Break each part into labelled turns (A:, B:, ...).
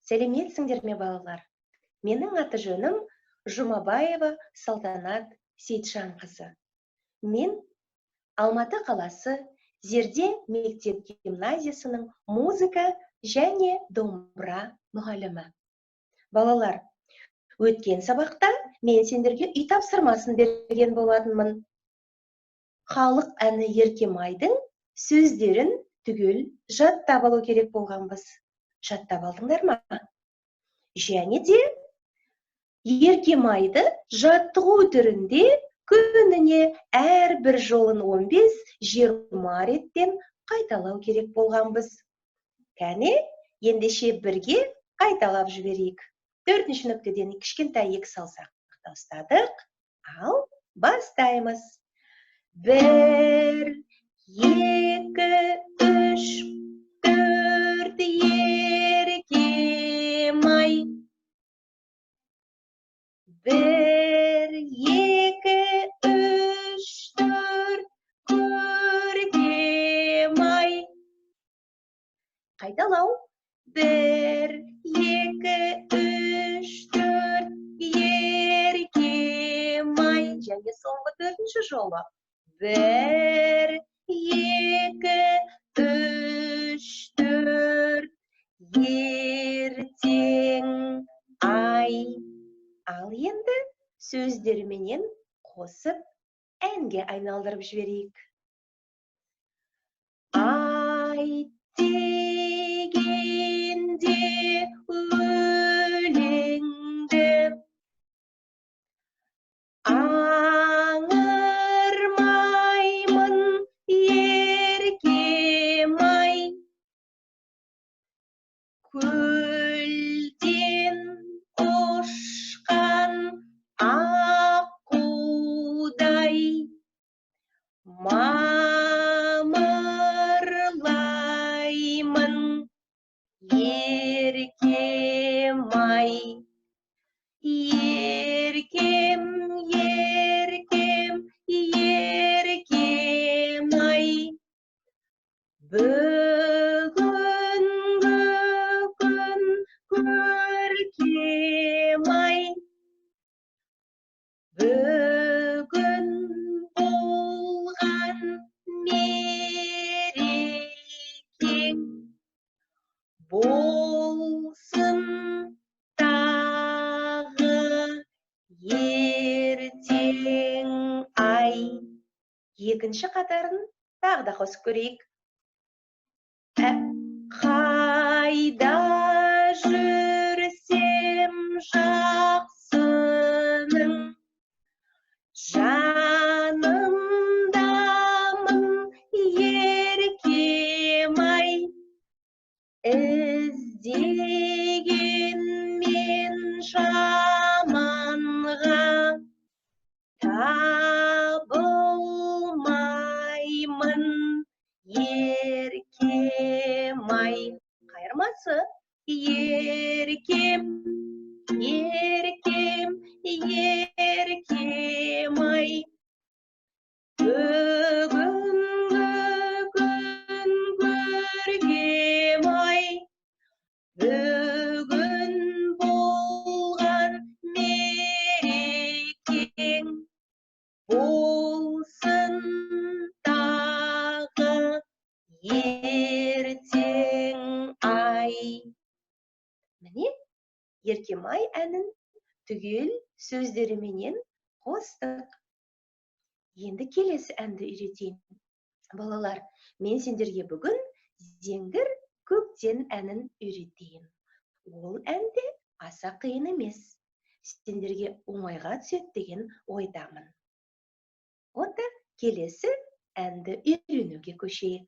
A: Сәлеметсіңдер ме, балалар? Менің аты жөнім Жұмабаева Салтанат Сейітжанқызы. Мен Алматы қаласы Зерде мектеп-гимназиясының музыка және домбыра мұғалімі. Балалар, өткен сабақта мен сендерге үй тапсырмасын берген болатынмын. Халық әні Еркемайдың сөздерін түгел жаттап алу керек болғанбыз. Жаттап алдыңдар ма? Және де Еркемайды жаттығу түрінде күніне әрбір жолын 15-20 реттен қайталау керек болғанбыз. Кәне, ендеше бірге қайталап жіберейік. 4-ші нүктеден кішкентай 2 саусақты ұстадық. Ал бастаймыз. 1, 2, 3, 4, Еркемай. 1, 2, 3, 4, Көркемай. Қайталау. 1, 2, 3, 4, Еркемай. Және соңғы 4-ші жолы. 1, 2, 3, 4, ертең ай. Ал енді сөздерменен қосып әнге айналдырып жіберейік. Ай дегенде өлеңді аңырмаймын Еркемай. Көлден ұшқан аққудай мамырлаймын Еркемай. Еркем, еркем, Еркемай. Бүгінгі күн көркемай. Бүгін болған мерекең болсын тағы ертең ай. Екінші қатарын тағы да қосып көрейік. Қайда жүрсем жақсының жанымдамын Еркемай. Іздегенмен жаманға табылмаймын Еркемай. Қайырмасы. Еркем, еркем, Еркемай. Бүгінгі күн көркемай. Бүгін болған мерекең болсын тағы ертең ай. Міне, Еркемай әнін түгел сөздеріменен қостық. Енді келесі әнді үйретейін. Балалар, мен сендерге бүгін зеңгір көктен әнін үйретейін. Ол әнде аса қиын емес. Сендерге оңайға түседі деген ойдамын. Онда келесі әнді үйренуге көшейік.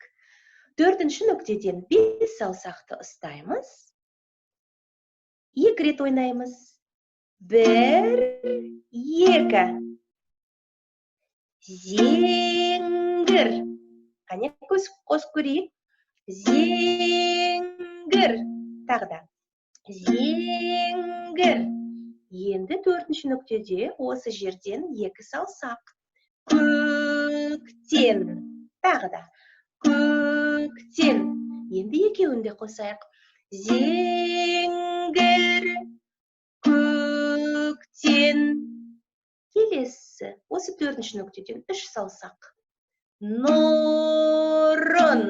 A: 4-ші нүктеден 5 саусақты ұстаймыз. 2 рет ойнаймыз. 1, 2. Зеңгір. Қане қосып көрейік. Зеңгір. Тағы да. Зеңгір. Енді 4-ші нүктеде осы жерден 2 саусақ. Көктен. Тағы да. Көктен. Енді екеуін де қосайық. Зеңгір. 4-ші нүктеден 3 саусақ. Нұрын.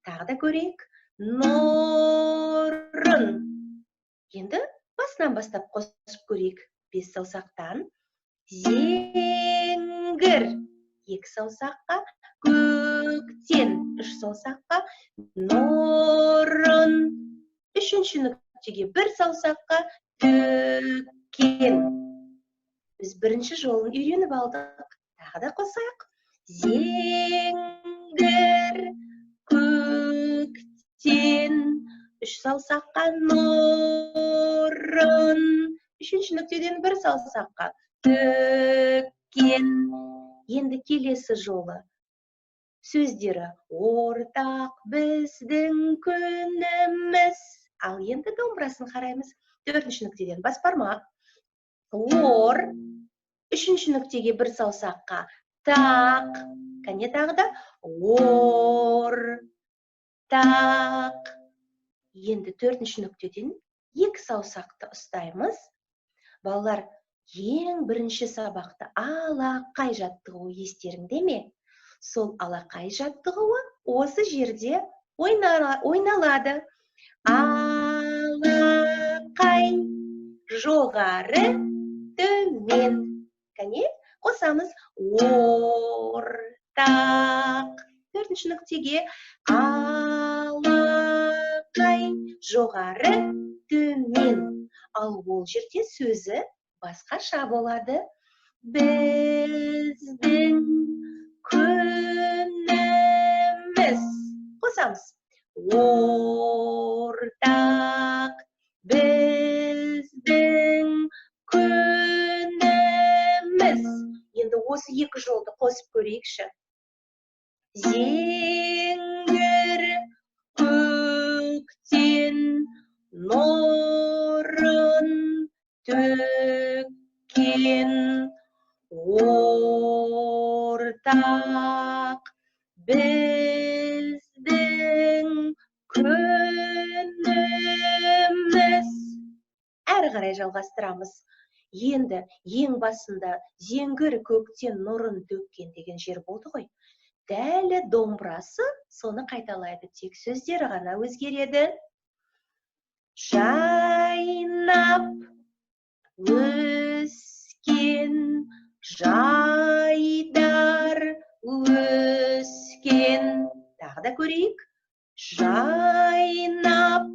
A: Тағы да көрейік. Нұрын. Енді басынан бастап қосып көрейік. 5 саусақтан. Зеңгір. 2 саусаққа. Көктен. 3 саусаққа. Нұрын. 3-ші нүктеге 1 саусаққа. Төккен. Біз бірінші жолын үйреніп алдық. Тағы да қосайық. Зеңгір. Көктен. 3 саусаққа. Нұрын. 3-ші нүктеден 1 саусаққа. Төккен. Енді келесі жолы. Сөздері ортақ біздің күніміз. Ал енді домбырасын қараймыз. 4-ші нүктеден бас бармақ. Ор. 3-ші нүктеге 1 саусаққа. Тақ. Кәне тағы да. Ор. Тақ. Енді 4-ші нүктеден 2 саусақты ұстаймыз. Балалар, ең бірінші сабақты алақай жаттығуы естеріңде ме? Сол алақай жаттығуы осы жерде ойналады. Алақай, жоғары, төмен. Кәне, қосамыз. Ортақ. 4-ші нүктеге алақай, жоғары, төмен. Ал ол жерде сөзі басқаша болады. Біздің күніміз. Қосамыз. Ортақ. Біздің күніміз. Енді осы 2 жолды қосып көрейікші. Зеңгір. Көктен. Нұрын. Төккен. Ортақ. Біздің күніміз. Әрі қарай жалғастырамыз. Енді ең басында зеңгір көктен нұрын төккен деген жер болды ғой. Дәлі домбырасы соны қайталайды, тек сөздері ғана өзгереді. Жайнап өскен, жайдар өскен. Тағы да көрейік. Жайнап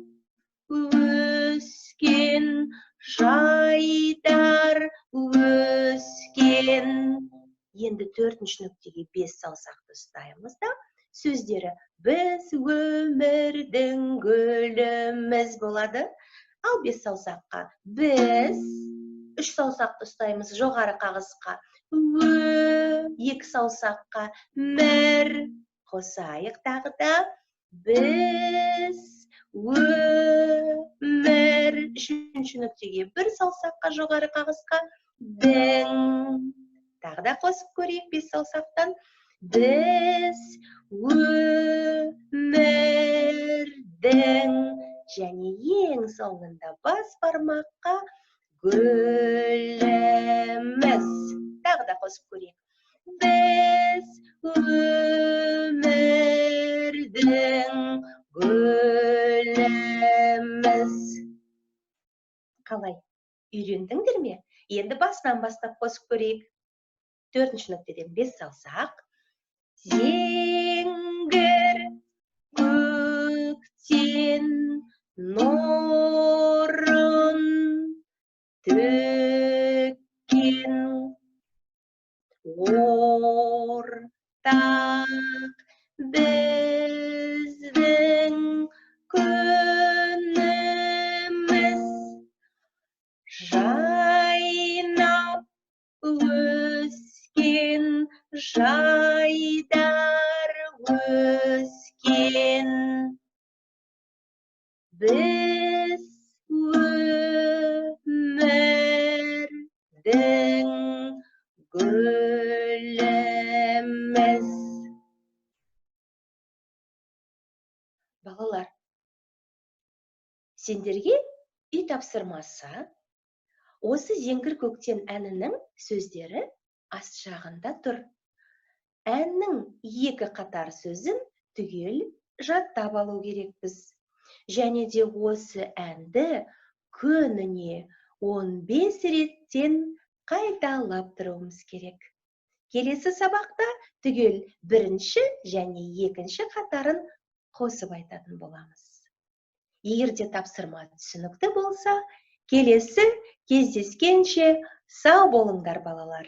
A: өскен, жайдар өскен. Енді 4-ші нүктеге 5 саусақты ұстаймыз да, сөздері біз өмірдің гүліміз болады. Ал 5 саусаққа біз, 3 саусақты ұстаймыз жоғары қағысқа. 2 саусаққа мір. Қосайық тағы да. Біз өмір. 3-ші нүктеге 1 саусаққа жоғары қағысқа. Дің. Тағы да қосып көрейік 5 саусақтан. Біз өмірдің. Және ең соңында бас бармаққа гүліміз. Тағы да қосып көрейік. Біз өмірдің гүліміз. Қалай? Үйрендіңдер ме? Енді басынан бастап қосып көрейік. 4-ші нүктеден 5 саусақ. Зеңгір көктен нұрын төккен. Ортақ біздің күніміз. Жайнап өскен, жайдар өскен. Біз өмірдің гүліміз. Балалар, сендерге үй тапсырмасы осы зеңгір көктен әнінің сөздері ас жағында тұр. Әннің екі қатар сөзін түгел жаттап алу керекпіз. Және де осы әнді күніне 15 реттен қайталап тұруымыз керек. Келесі сабақта түгел бірінші және екінші қатарын қосып айтатын боламыз. Егер де тапсырма түсінікті болса, келесі кездескенше сау болыңдар балалар.